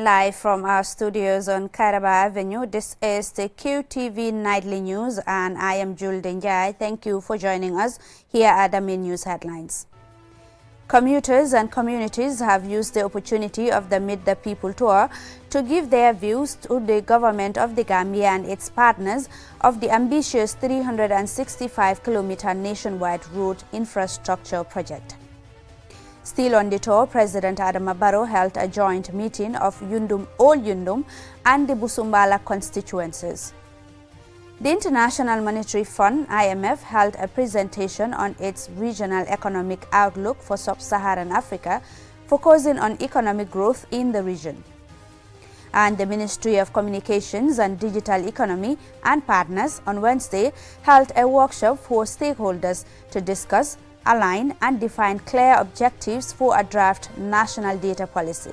live from our studios on Caraba Avenue. This is the QTV Nightly News and I am Jul Denjai. Thank you for joining us. Here are the main news headlines. Commuters and communities have used the opportunity of the Meet the People tour to give their views to the government of the Gambia and its partners of the ambitious 365-kilometer nationwide road infrastructure project. Still on the tour, President Adama Barrow held a joint meeting of All Yundum and the Busumbala constituencies. The International Monetary Fund, IMF, held a presentation on its regional economic outlook for sub-Saharan Africa, focusing on economic growth in the region. And the Ministry of Communications and Digital Economy and partners on Wednesday held a workshop for stakeholders to discuss, align and define clear objectives for a draft national data policy.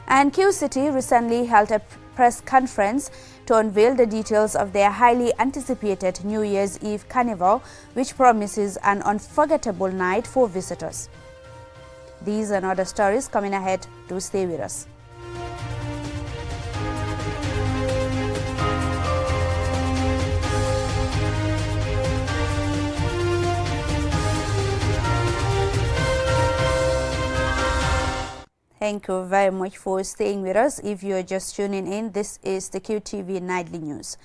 And Q City recently held a press conference to unveil the details of their highly anticipated New Year's Eve carnival, which promises an unforgettable night for visitors. These and other stories coming ahead. Do stay with us. Thank you very much for staying with us. If you're just tuning in, this is the QTV Nightly News.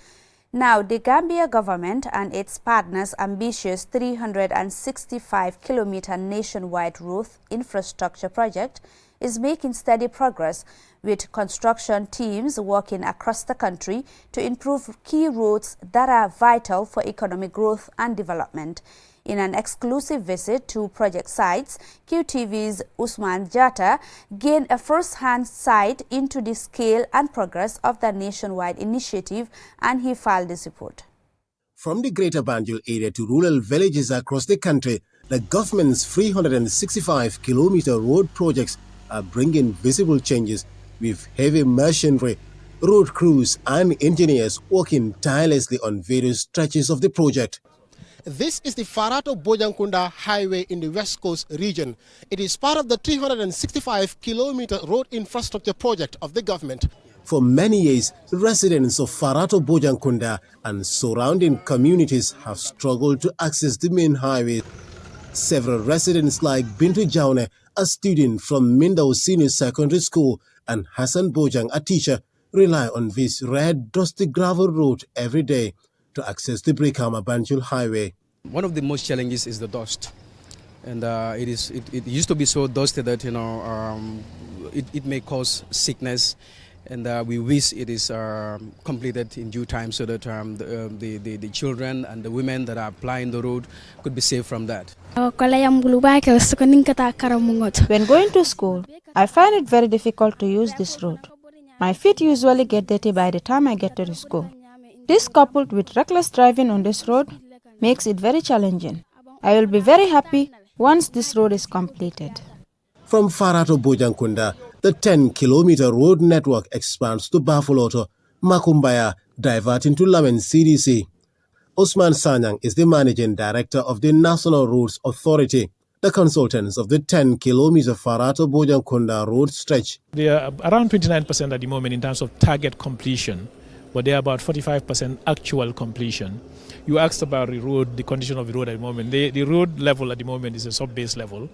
Now, the Gambia government and its partners' ambitious 365-kilometer nationwide road infrastructure project is making steady progress, with construction teams working across the country to improve key roads that are vital for economic growth and development. In an exclusive visit to project sites, QTV's Usman Jatta gained a first-hand sight into the scale and progress of the nationwide initiative, and he filed this report. From the Greater Banjul area to rural villages across the country, the government's 365-kilometer road projects are bringing visible changes, with heavy machinery, road crews and engineers working tirelessly on various stretches of the project. This is the Farato-Bojankunda Highway in the West Coast region. It is part of the 365-kilometer road infrastructure project of the government. For many years, residents of Farato-Bojankunda and surrounding communities have struggled to access the main highway. Several residents like Bintu Jaune, a student from Mindao Senior Secondary School, and Hassan Bojang, a teacher, rely on this red, dusty gravel road every day to access the Brikama Banjul Highway. One of the most challenges is the dust, and it used to be so dusty that it may cause sickness, and we wish it is completed in due time so that the children and the women that are applying the road could be safe from that. When going to school, I find it very difficult to use this road. My feet usually get dirty by the time I get to the school. This, coupled with reckless driving on this road, makes it very challenging. I will be very happy once this road is completed. From Farato-Bojankunda, the 10-kilometer road network expands to Bafoloto, Makumbaya, diverting to Lamen CDC. Osman Sanyang is the managing director of the National Roads Authority, the consultants of the 10-kilometer Farato-Bojankunda road stretch. They are around 29% at the moment in terms of target completion, but they are about 45% actual completion. You asked about the road, the condition of the road at the moment. The road level at the moment is a sub-base level,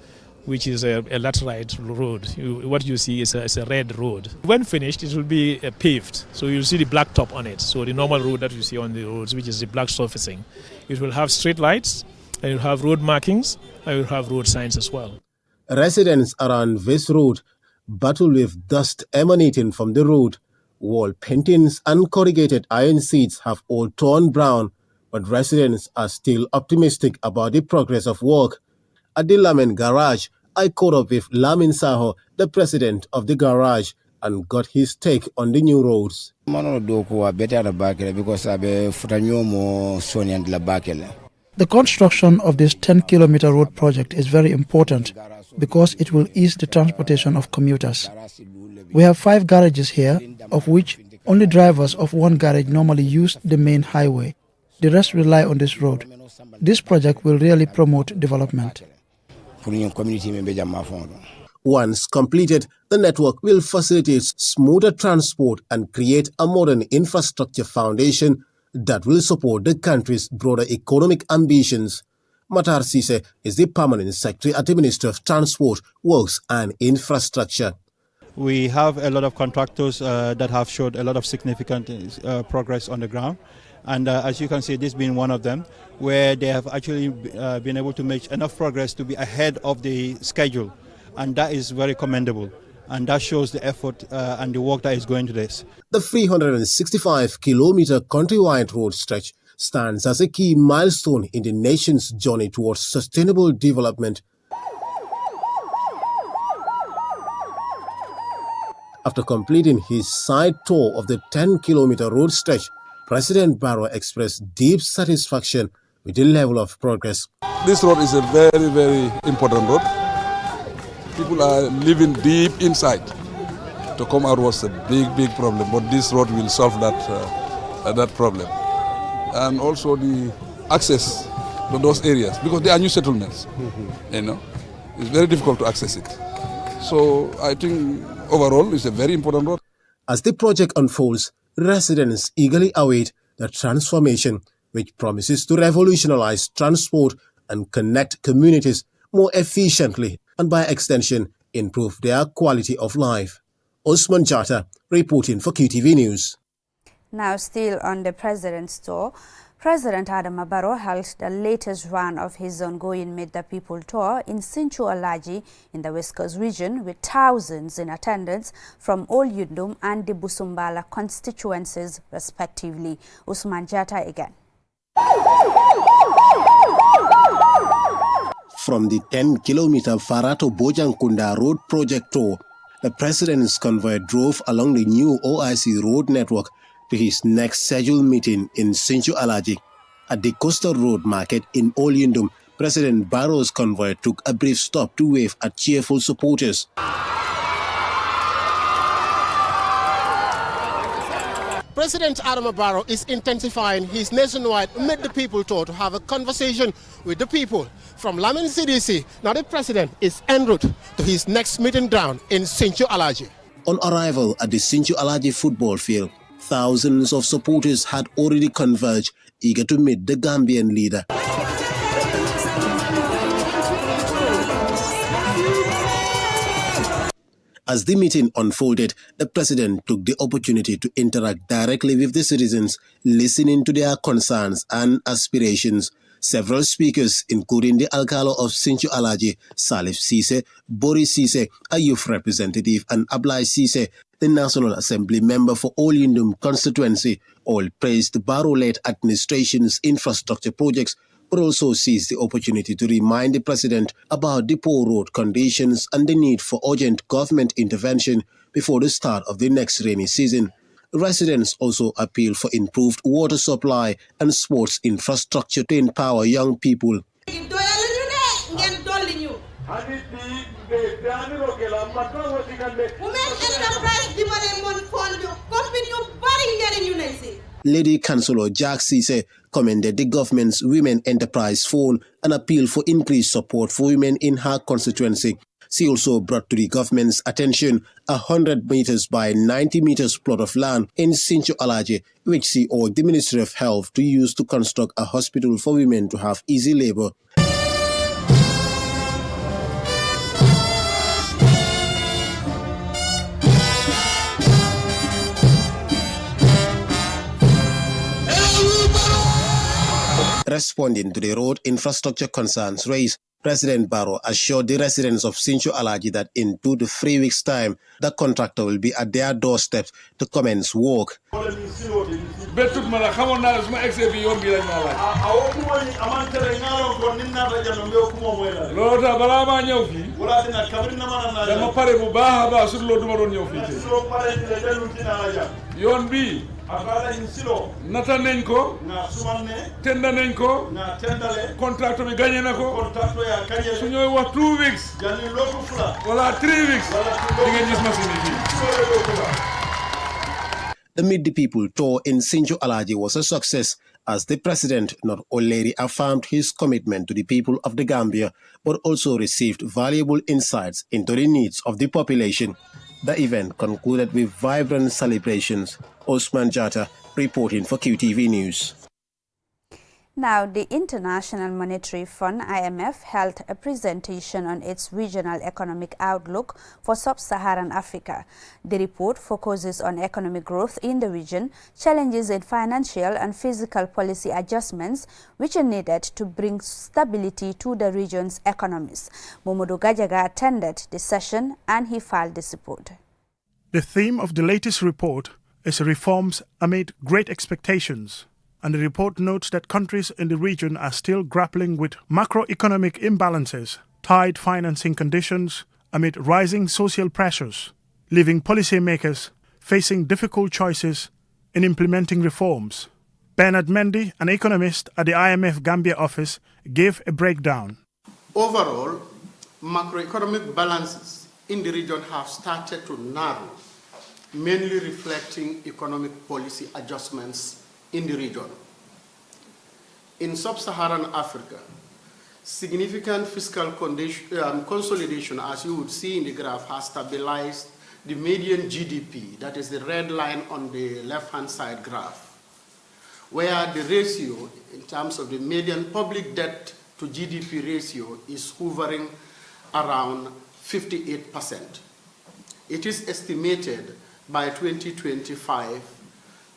which is a laterite road. What you see is a red road. When finished, it will be paved, so you'll see the black top on it. So the normal road that you see on the roads, which is the black surfacing. It will have street lights, and you'll have road markings, and you'll have road signs as well. Residents around this road battle with dust emanating from the road. Wall paintings and corrugated iron seats have all turned brown, but residents are still optimistic about the progress of work. At the Lamen garage, I caught up with Lamin Saho, the president of the garage, and got his take on the new roads. The construction of this 10-kilometer road project is very important because it will ease the transportation of commuters. We have 5 garages here, of which only drivers of one garage normally use the main highway. The rest rely on this road. This project will really promote development. Once completed, the network will facilitate smoother transport and create a modern infrastructure foundation that will support the country's broader economic ambitions. Matar Sise is the Permanent Secretary at the Ministry of Transport, Works and Infrastructure. We have a lot of contractors that have showed a lot of significant progress on the ground. And as you can see, this being one of them, where they have actually been able to make enough progress to be ahead of the schedule. And that is very commendable. And that shows the effort and the work that is going to this. The 365-kilometer countrywide road stretch stands as a key milestone in the nation's journey towards sustainable development. After completing his side tour of the 10-kilometer road stretch, President Barrow expressed deep satisfaction with the level of progress. This road is a very, very important road. People are living deep inside. To come out was a big problem, but this road will solve that problem. And also the access to those areas, because they are new settlements, it's very difficult to access it. So I think overall it's a very important road. As the project unfolds, residents eagerly await the transformation, which promises to revolutionize transport and connect communities more efficiently and by extension improve their quality of life. Osman Jata reporting for QTV News. Now still on the President's tour, President Adama Barrow held the latest run of his ongoing Meet the People tour in Sinchu Alaji in the West Coast region with thousands in attendance from Old Yundum and the Busumbala constituencies respectively. Usman Jata again. From the 10-kilometer Farato Bojankunda Road Project tour, the President's convoy drove along the new OIC road network to his next scheduled meeting in Sinchu Alaji. At the Coastal Road Market in Olyundum, President Barrow's convoy took a brief stop to wave at cheerful supporters. President Adama Barrow is intensifying his nationwide Meet the People tour to have a conversation with the people. From Lamin CDC, now the President is en route to his next meeting ground in Sinchu Alaji. On arrival at the Sinchu Alaji football field, thousands of supporters had already converged, eager to meet the Gambian leader. As the meeting unfolded, the President took the opportunity to interact directly with the citizens, listening to their concerns and aspirations. Several speakers, including the Alcalo of Sinchu Alaji, Salif Sise, Boris Sise, a youth representative, and Ablai Sise, the National Assembly member for Olyundum constituency, all praised the Barrow-led administration's infrastructure projects, but also seized the opportunity to remind the President about the poor road conditions and the need for urgent government intervention before the start of the next rainy season. Residents also appealed for improved water supply and sports infrastructure to empower young people. Lady Councillor Jack Cisse commended the government's Women Enterprise Fund and appealed for increased support for women in her constituency. She also brought to the government's attention a 100 meters by 90 meters plot of land in Sinchu Alaji, which she urged the Ministry of Health to use to construct a hospital for women to have easy labor. Responding to the road infrastructure concerns raised, President Barrow assured the residents of Sinchu Alaji that in 2 to 3 weeks' time, the contractor will be at their doorsteps to commence work. nata nañ ko tenda nañ ko contract bi gagné na ko su ñoy wax 2 weeks wala 3 weeks di ngeen gis machine yi. The Meet the People tour in Sinchu Alaji was a success as the president not only affirmed his commitment to the people of the Gambia, but also received valuable insights into the needs of the population. The event concluded with vibrant celebrations. Osman Jatta reporting for QTV News. Now, the International Monetary Fund, IMF, held a presentation on its regional economic outlook for sub-Saharan Africa. The report focuses on economic growth in the region, challenges in financial and fiscal policy adjustments, which are needed to bring stability to the region's economies. Momodu Gajaga attended the session and he filed this report. The theme of the latest report is reforms amid great expectations. And the report notes that countries in the region are still grappling with macroeconomic imbalances, tight financing conditions amid rising social pressures, leaving policymakers facing difficult choices in implementing reforms. Bernard Mendy, an economist at the IMF Gambia office, gave a breakdown. Overall, macroeconomic balances in the region have started to narrow, mainly reflecting economic policy adjustments in the region. In sub-Saharan Africa, significant fiscal consolidation, as you would see in the graph, has stabilized the median GDP, that is the red line on the left-hand side graph, where the ratio, in terms of the median public debt to GDP ratio, is hovering around 58%. It is estimated by 2025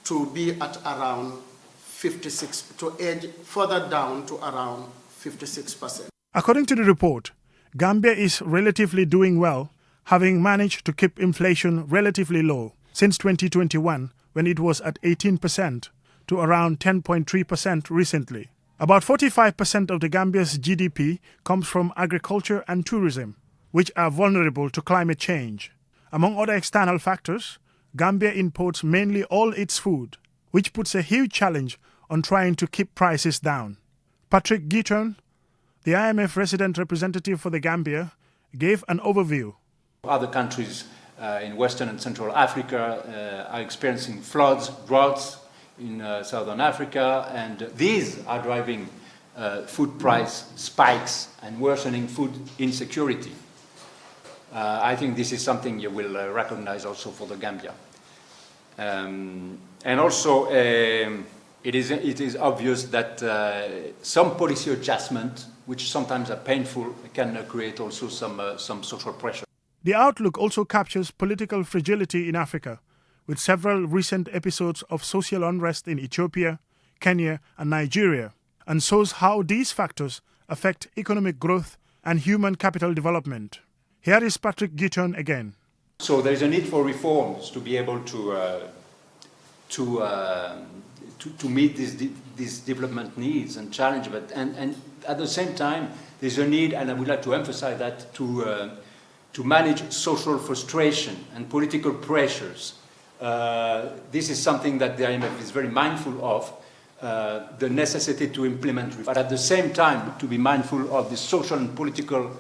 to be at around 56, to edge further down to around 56%. According to the report, Gambia is relatively doing well, having managed to keep inflation relatively low since 2021, when it was at 18%, to around 10.3% recently. About 45% of the Gambia's GDP comes from agriculture and tourism, which are vulnerable to climate change. Among other external factors, Gambia imports mainly all its food, which puts a huge challenge on trying to keep prices down. Patrick Gitton, the IMF resident representative for the Gambia, gave an overview. Other countries in Western and Central Africa are experiencing floods, droughts in Southern Africa, and these are driving food price spikes and worsening food insecurity. I think this is something you will recognize also for the Gambia. And also, it is obvious that some policy adjustment, which sometimes are painful, can create also some social pressure. The outlook also captures political fragility in Africa, with several recent episodes of social unrest in Ethiopia, Kenya, and Nigeria, and shows how these factors affect economic growth and human capital development. Here is Patrick Gitton again. So there is a need for reforms to be able to meet these development needs and challenges, but and at the same time there's a need, and I would like to emphasize that, to manage social frustration and political pressures. This is something that the IMF is very mindful of, the necessity to implement, but at the same time to be mindful of the social and political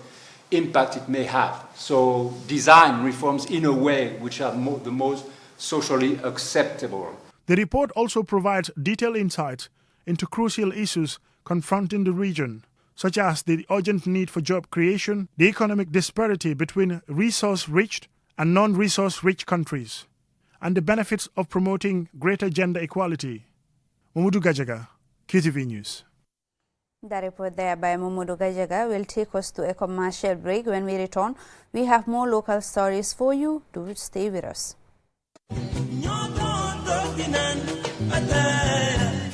impact it may have. So design reforms in a way which are the most socially acceptable. The report also provides detailed insights into crucial issues confronting the region, such as the urgent need for job creation, the economic disparity between resource-rich and non-resource-rich countries, and the benefits of promoting greater gender equality. Momodu Gajaga, QTV News. The report there by Momodu Gajaga will take us to a commercial break. When we return, we have more local stories for you. Do stay with us.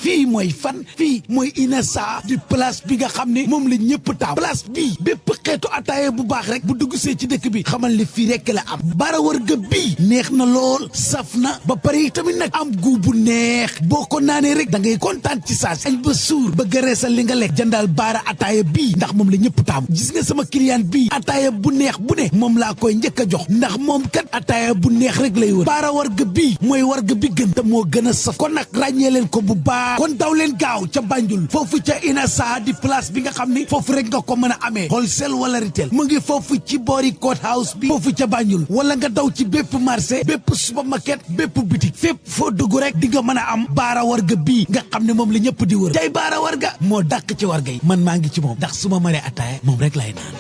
fii mooy fan fii mooy Inessa di place bi nga xam ne moom la ñëpp taaw place bii bépp xeetu ataaya bu baax rek bu dugg see ci dëkk bi xamal ne fii rek la am bara wërga bii neex na lool saf na ba pare tamit nag am gu bu neex boo ko naanee rek da ngay kontaan ci saas añ ba suur ba gëreesal li nga lekk jëndal baara ataaya bii ndax moom la ñëpp taamu gis nga sama client bii ataaya bu neex bu ne moom laa koy njëkk a jox ndax moom kat ataaya bu neex rek lay wër bara wërga bii mooy wërga bi gën te moo gën a saf kon nag ràññee leen ko bu baax Inasa kon daw leen gaaw ca Banjul foofu ca Inasa di place bi nga xam ni foofu rek nga ko mën a amee wholesale wala retail mu ngi foofu ci boori court house bi foofu ca Banjul wala nga daw ci bépp marché bépp supermarket bépp boutique fépp foo dugg rek di nga mën a am baara warga bii nga xam ne moom la ñëpp di wër tey baara warga moo dàq ci warga yi man maa ngi ci moom ndax su ma mënee ataaya moom rek lay naan.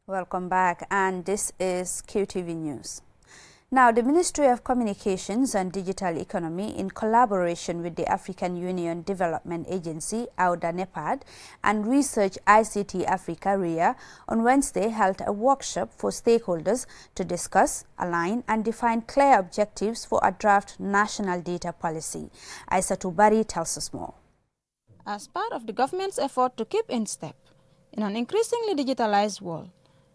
Welcome back, and this is QTV News. Now, the Ministry of Communications and Digital Economy, in collaboration with the African Union Development Agency, AUDA NEPAD, and Research ICT Africa, RIA, on Wednesday held a workshop for stakeholders to discuss, align, and define clear objectives for a draft national data policy. Aissatou Bari tells us more. As part of the government's effort to keep in step in an increasingly digitalized world,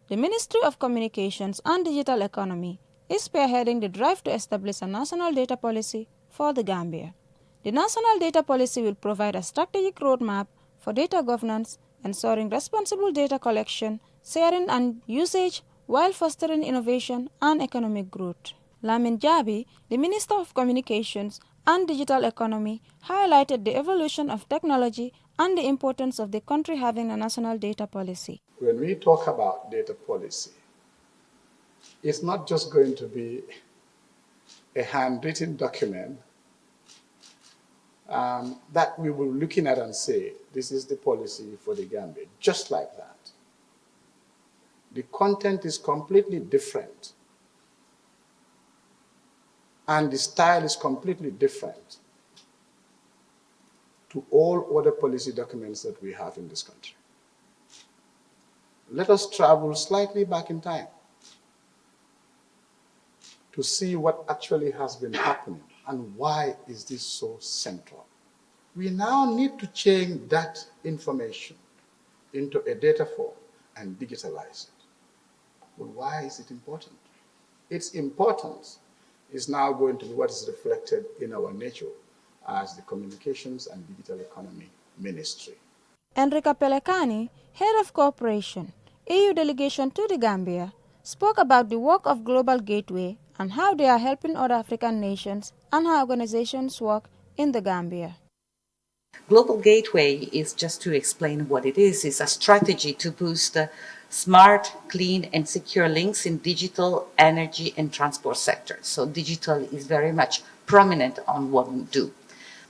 the Ministry of Communications and Digital Economy is spearheading the drive to establish a national data policy for the Gambia. The national data policy will provide a strategic roadmap for data governance, ensuring responsible data collection, sharing and usage while fostering innovation and economic growth. Lamin Jabi, the Minister of Communications and Digital Economy, highlighted the evolution of technology and the importance of the country having a national data policy. When we talk about data policy, it's not just going to be a handwritten document that we will be looking at and say, this is the policy for the Gambia, just like that. The content is completely different, and the style is completely different to all other policy documents that we have in this country. Let us travel slightly back in time to see what actually has been happening and why is this so central. We now need to change that information into a data form and digitalize it. But why is it important? Its importance is now going to be what is reflected in our nature as the Communications and Digital Economy Ministry. Enrica Pelekani, Head of Cooperation, EU delegation to the Gambia spoke about the work of Global Gateway and how they are helping other African nations and how organizations work in the Gambia. Global Gateway is, just to explain what it is a strategy to boost smart, clean, and secure links in digital, energy, and transport sectors. So digital is very much prominent on what we do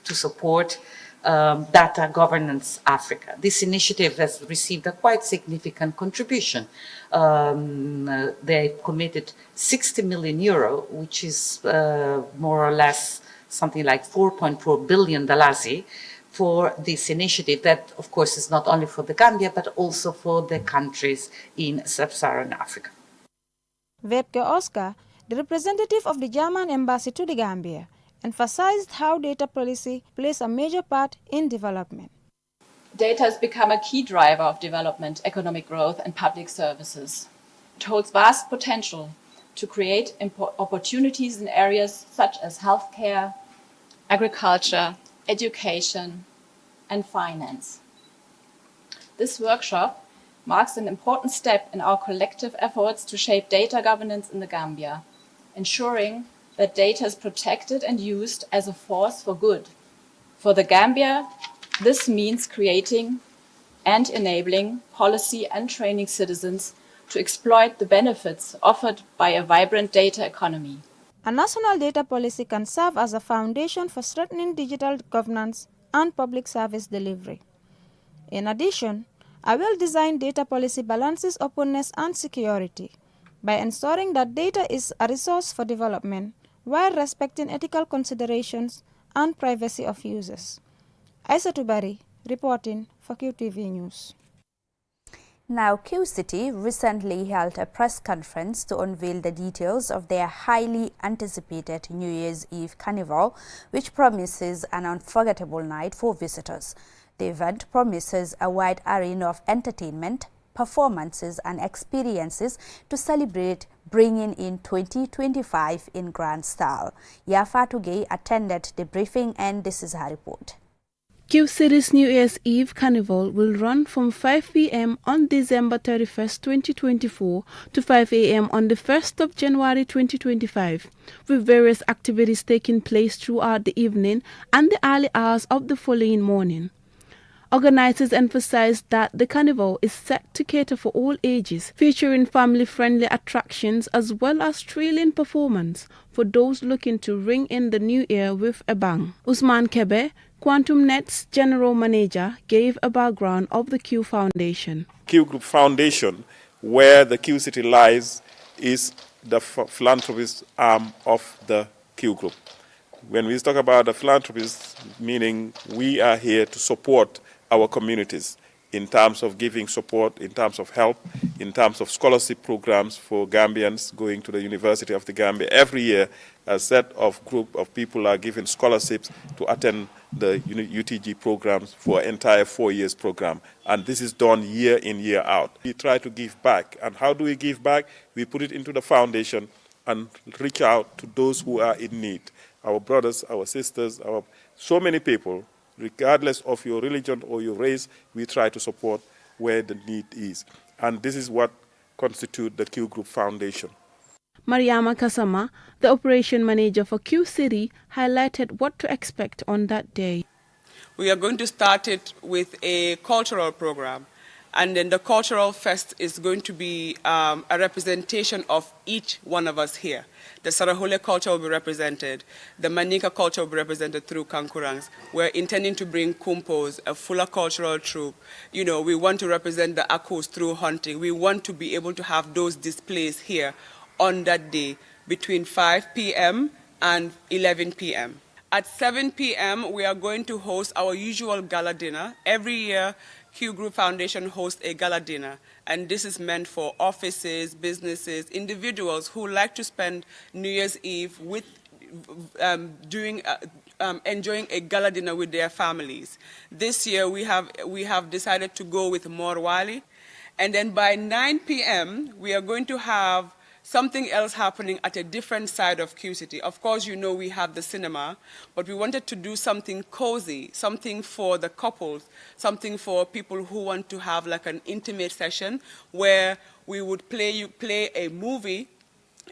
to support data governance Africa. This initiative has received a quite significant contribution. They committed 60 million euro, which is more or less something like 4.4 billion dalasi, for this initiative that, of course, is not only for the Gambia, but also for the countries in sub-Saharan Africa. Webke Oscar, the representative of the German embassy to the Gambia, emphasized how data policy plays a major part in development. Data has become a key driver of development, economic growth, and public services. It holds vast potential to create opportunities in areas such as healthcare, agriculture, education, and finance. This workshop marks an important step in our collective efforts to shape data governance in the Gambia, ensuring that data is protected and used as a force for good. For the Gambia, this means creating and enabling policy and training citizens to exploit the benefits offered by a vibrant data economy. A national data policy can serve as a foundation for strengthening digital governance and public service delivery. In addition, a well-designed data policy balances openness and security by ensuring that data is a resource for development while respecting ethical considerations and privacy of users. Aisa Tubari, reporting for QTV News. Now, Q City recently held a press conference to unveil the details of their highly anticipated New Year's Eve carnival, which promises an unforgettable night for visitors. The event promises a wide array of entertainment, performances and experiences to celebrate bringing in 2025 in grand style. Yafatu Gay attended the briefing and this is her report. Q City's New Year's Eve Carnival will run from 5 p.m. on December 31st, 2024 to 5 a.m. on the 1st of January 2025, with various activities taking place throughout the evening and the early hours of the following morning. Organizers emphasized that the carnival is set to cater for all ages, featuring family-friendly attractions as well as thrilling performance for those looking to ring in the new year with a bang. Usman Kebe, Quantum Net's general manager, gave a background of the Q Foundation. Q Group Foundation, where the Q City lies, is the philanthropist arm of the Q Group. When we talk about the philanthropist, meaning we are here to support our communities in terms of giving support, in terms of help, in terms of scholarship programs for Gambians going to the University of the Gambia. Every year, a set of group of people are given scholarships to attend the UTG programs for an entire 4 years program. And this is done year in, year out. We try to give back. And how do we give back? We put it into the foundation and reach out to those who are in need. Our brothers, our sisters, so many people, regardless of your religion or your race, we try to support where the need is. And this is what constitutes the Q Group Foundation. Mariama Kasama, the operation manager for Q City, highlighted what to expect on that day. We are going to start it with a cultural program. And then the cultural fest is going to be a representation of each one of us here. The Sarahole culture will be represented. The Manika culture will be represented through Kankurangs. We're intending to bring Kumpos, a fuller cultural troupe. You know, we want to represent the Akos through hunting. We want to be able to have those displays here on that day between 5 p.m. and 11 p.m. At 7 p.m., we are going to host our usual gala dinner. Every year, Q Group Foundation hosts a gala dinner, and this is meant for offices, businesses, individuals who like to spend New Year's Eve with enjoying a gala dinner with their families. This year, we have decided to go with Morwali, and then by 9 p.m., we are going to have something else happening at a different side of Q City. Of course, you know we have the cinema, but we wanted to do something cozy, something for the couples, something for people who want to have like an intimate session where we would play a movie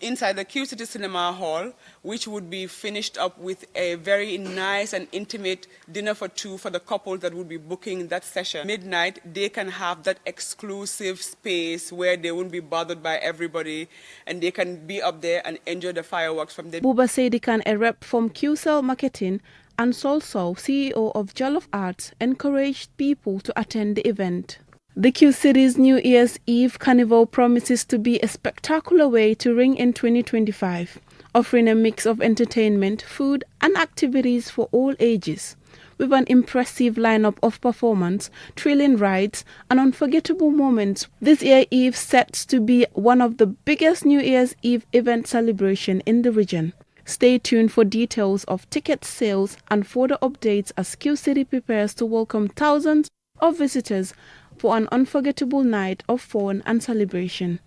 inside the Q City Cinema Hall, which would be finished up with a very nice and intimate dinner for two for the couples that would be booking that session. Midnight, they can have that exclusive space where they won't be bothered by everybody and they can be up there and enjoy the fireworks from the... Buba Sedikan, a rep from QCell Marketing, and Solso, CEO of Jollof Arts, encouraged people to attend the event. The Q City's New Year's Eve Carnival promises to be a spectacular way to ring in 2025, offering a mix of entertainment, food and activities for all ages. With an impressive lineup of performance, thrilling rides and unforgettable moments, this year Eve sets to be one of the biggest New Year's Eve event celebration in the region. Stay tuned for details of ticket sales and further updates as Q City prepares to welcome thousands of visitors for an unforgettable night of fun and celebration.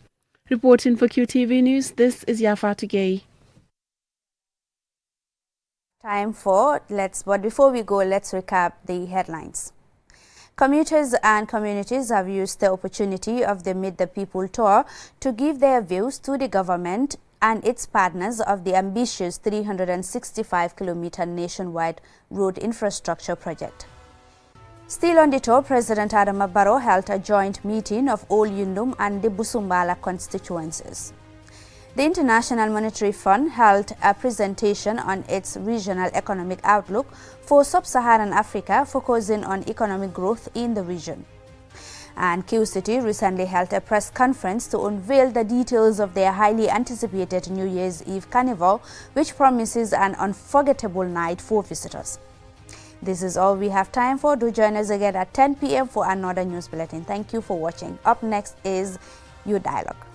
Reporting for QTV News, this is Yafatu Gay. But before we go, let's recap the headlines. Commuters and communities have used the opportunity of the Meet the People tour to give their views to the government and its partners of the ambitious 365-kilometer nationwide road infrastructure project. Still on the tour, President Adama Barrow held a joint meeting of all Yundum and the Busumbala constituencies. The International Monetary Fund held a presentation on its regional economic outlook for sub-Saharan Africa, focusing on economic growth in the region. And Q City recently held a press conference to unveil the details of their highly anticipated New Year's Eve Carnival, which promises an unforgettable night for visitors. This is all we have time for. Do join us again at 10 p.m. for another news bulletin. Thank you for watching. Up next is Your Dialogue.